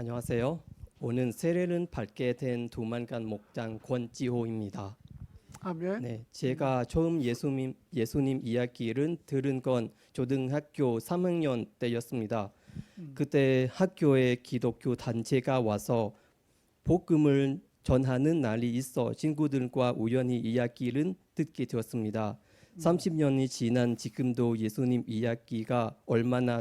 안녕하세요. 오늘 세례를 받게 된 두만간 목장 권지호입니다. 아멘. 네, 제가 처음 예수님 이야기를 들은 건 초등학교 3학년 때였습니다. 그때 학교에 기독교 단체가 와서 복음을 전하는 날이 있어 친구들과 우연히 이야기를 듣게 되었습니다. 30년이 지난 지금도 예수님 이야기가 얼마나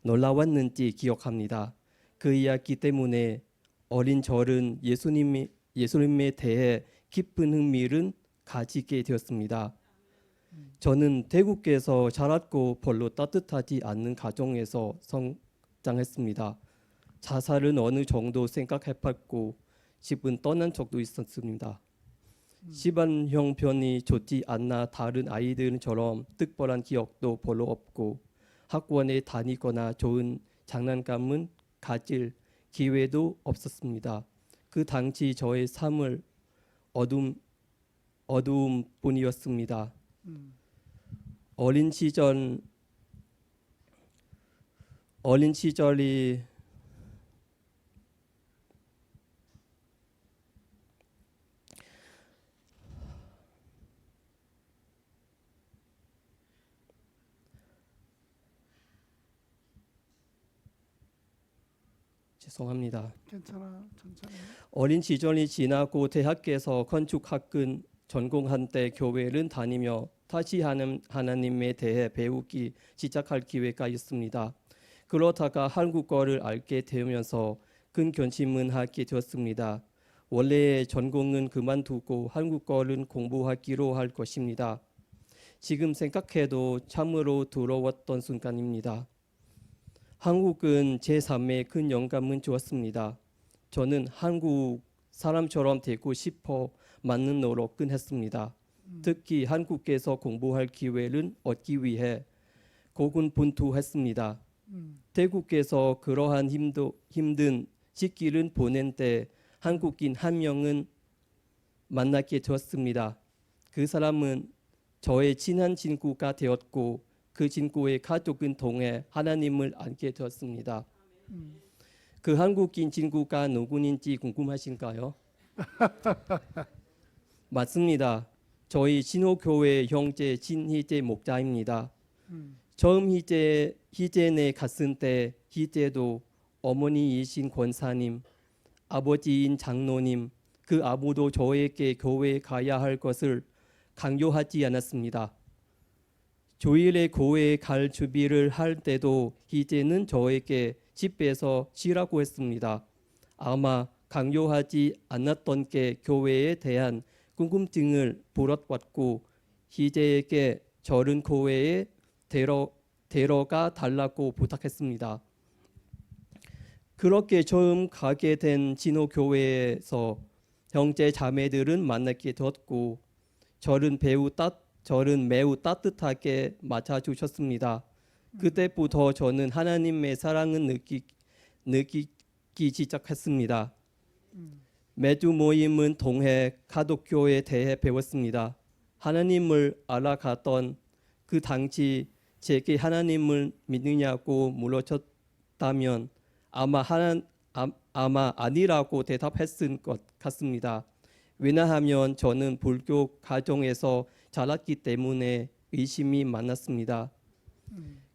놀라웠는지 기억합니다. 그 이야기 때문에 어린 저는 예수님에 대해 깊은 흥미를 가지게 되었습니다. 저는 태국에서 자랐고 별로 따뜻하지 않는 가정에서 성장했습니다. 자살은 어느 정도 생각해봤고 집은 떠난 적도 있었습니다. 집안 형편이 좋지 않아 다른 아이들처럼 특별한 기억도 별로 없고 학원에 다니거나 좋은 장난감은 가질 기회도 없었습니다. 그 당시 저의 삶을 어두움 뿐이었습니다. 어린 시절이 죄송합니다. 괜찮아. 천천히. 어린 시절이 지나고 대학에서 건축학을 전공한 때 교회를 다니며 다시 하나님에 대해 배우기 시작할 기회가 있습니다. 그러다가 한국어를 알게 되면서 큰 결심을 하게 되었습니다. 원래의 전공은 그만두고 한국어를 공부하기로 할 것입니다. 지금 생각해도 참으로 두려웠던 순간입니다. 한국은 제 삶에 큰 영감을 주었습니다. 저는 한국 사람처럼 되고 싶어 많은 노력을 했습니다. 특히 한국에서 공부할 기회를 얻기 위해 고군분투했습니다. 태국에서 그러한 힘든 시기를 보낸 때 한국인 한 명은 만나게 되었습니다. 그 사람은 저의 친한 친구가 되었고 그 친구의 가족은 통해 하나님을 알게 되었습니다. 그 한국인 친구가 누구인지 궁금하신가요? 맞습니다. 저희 신호교회 형제 진희재 목자입니다. 처음 희재네 갔을 때 희재도 어머니이신 권사님, 아버지인 장로님, 그 아무도 저에게 교회에 가야 할 것을 강요하지 않았습니다. 주일에 교회에 갈 준비를 할 때도 희재는 저에게 집에서 쉬라고 했습니다. 아마 강요하지 않았던 게 교회에 대한 궁금증을 불어왔고 희재에게 저른 교회에 데려가 달라고 부탁했습니다. 그렇게 처음 가게 된 진호교회에서 형제 자매들은 만나게 되었고 저는 매우 따뜻하게 맞아주셨습니다. 그때부터 저는 하나님의 사랑을 느끼기 시작했습니다. 매주 모임은 통해 가독교에 대해 배웠습니다. 하나님을 알아가던 그 당시 제게 하나님을 믿느냐고 물어졌다면 아마 아니라고 대답했을 것 같습니다. 왜냐하면 저는 불교 가정에서 자랐기 때문에 의심이 많았습니다.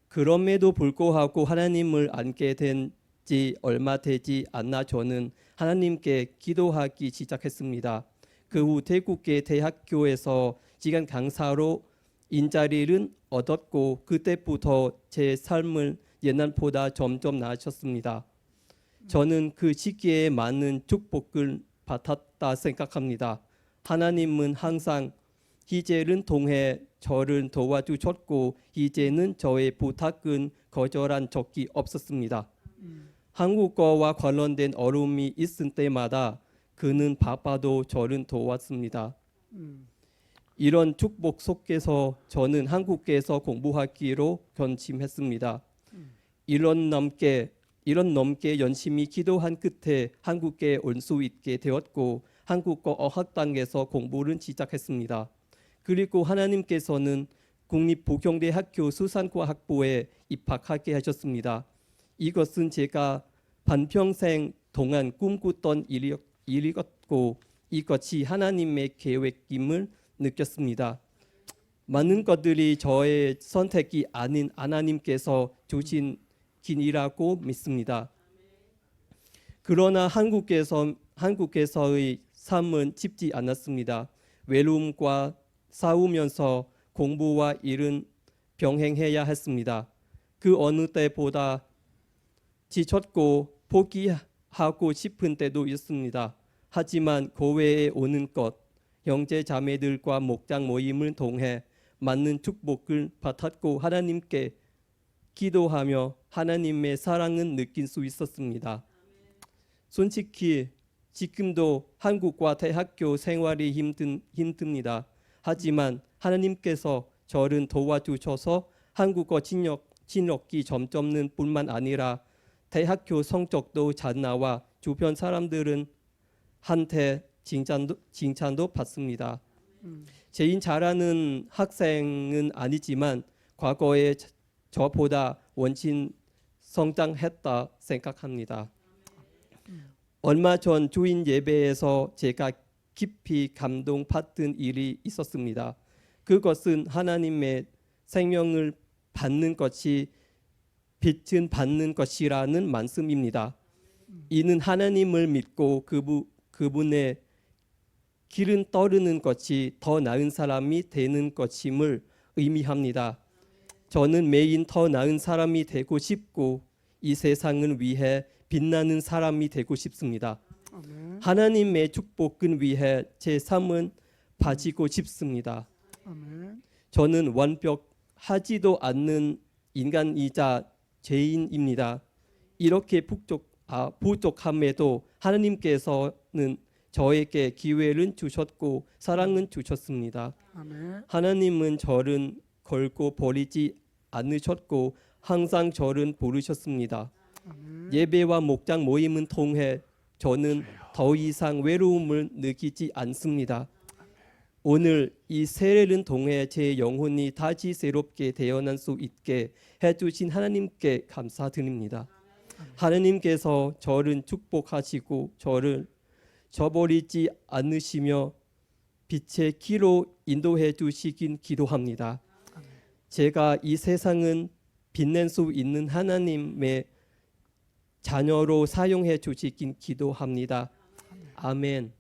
그럼에도 불구하고 하나님을 알게 된 지 얼마 되지 않아 저는 하나님께 기도하기 시작했습니다. 그 후 태국의 대학교에서 지간 강사로 인자리를 얻었고 그때부터 제 삶은 옛날보다 점점 나아졌습니다. 저는 그 시기에 많은 축복을 받았다 생각합니다. 하나님은 항상 희재를 통해 저를 도와주셨고 희재는 저의 부탁은 거절한 적이 없었습니다. 한국어와 관련된 어려움이 있을 때마다 그는 바빠도 저를 도왔습니다. 이런 축복 속에서 저는 한국에서 공부하기로 결심했습니다. 1년 넘게 열심히 기도한 끝에 한국에 올 수 있게 되었고 한국어 어학당에서 공부를 시작했습니다. 그리고 하나님께서는 국립부경대학교 수산과학부에 입학하게 하셨습니다. 이것은 제가 반평생 동안 꿈꾸던 일이었고 이것이 하나님의 계획임을 느꼈습니다. 많은 것들이 저의 선택이 아닌 하나님께서 주신 길이라고 믿습니다. 그러나 한국에서의 삶은 쉽지 않았습니다. 외로움과 싸우면서 공부와 일은 병행해야 했습니다. 그 어느 때보다 지쳤고 포기하고 싶은 때도 있습니다. 하지만 교회에 오는 것, 형제 자매들과 목장 모임을 통해 많은 축복을 받았고 하나님께 기도하며 하나님의 사랑을 느낄 수 있었습니다. 솔직히 지금도 한국과 대학교 생활이 힘듭니다. 하지만 하나님께서 저를 도와주셔서 한국어 진력이 점점 뿐만 아니라 대학교 성적도 잘 나와 주변 사람들은 한테 칭찬도 받습니다. 제일 잘하는 학생은 아니지만 과거에 저보다 원신 성장했다 생각합니다. 얼마 전 주인 예배에서 제가 깊이 감동받은 일이 있었습니다. 그것은 하나님의 생명을 받는 것이 빛은 받는 것이라는 말씀입니다. 이는 하나님을 믿고 그분의 길은 따르는 것이 더 나은 사람이 되는 것임을 의미합니다. 저는 매일 더 나은 사람이 되고 싶고 이 세상을 위해 빛나는 사람이 되고 싶습니다. 아멘. 하나님의 축복을 위해 제 삶은 바치고 싶습니다. 아멘. 저는 완벽하지도 않는 인간이자 죄인입니다. 이렇게 부족함에도 하나님께서는 저에게 기회를 주셨고 사랑을 주셨습니다. 아멘. 하나님은 저를 걸고 버리지 않으셨고 항상 저를 부르셨습니다. 아멘. 예배와 목장 모임을 통해 저는 더 이상 외로움을 느끼지 않습니다. 오늘 이 세례를 통해 제 영혼이 다시 새롭게 태어날 수 있게 해주신 하나님께 감사드립니다. 하나님께서 저를 축복하시고 저를 저버리지 않으시며 빛의 길로 인도해 주시긴 기도합니다. 제가 이 세상은 빛낼 수 있는 하나님의 자녀로 사용해 주시긴 기도합니다. 아멘.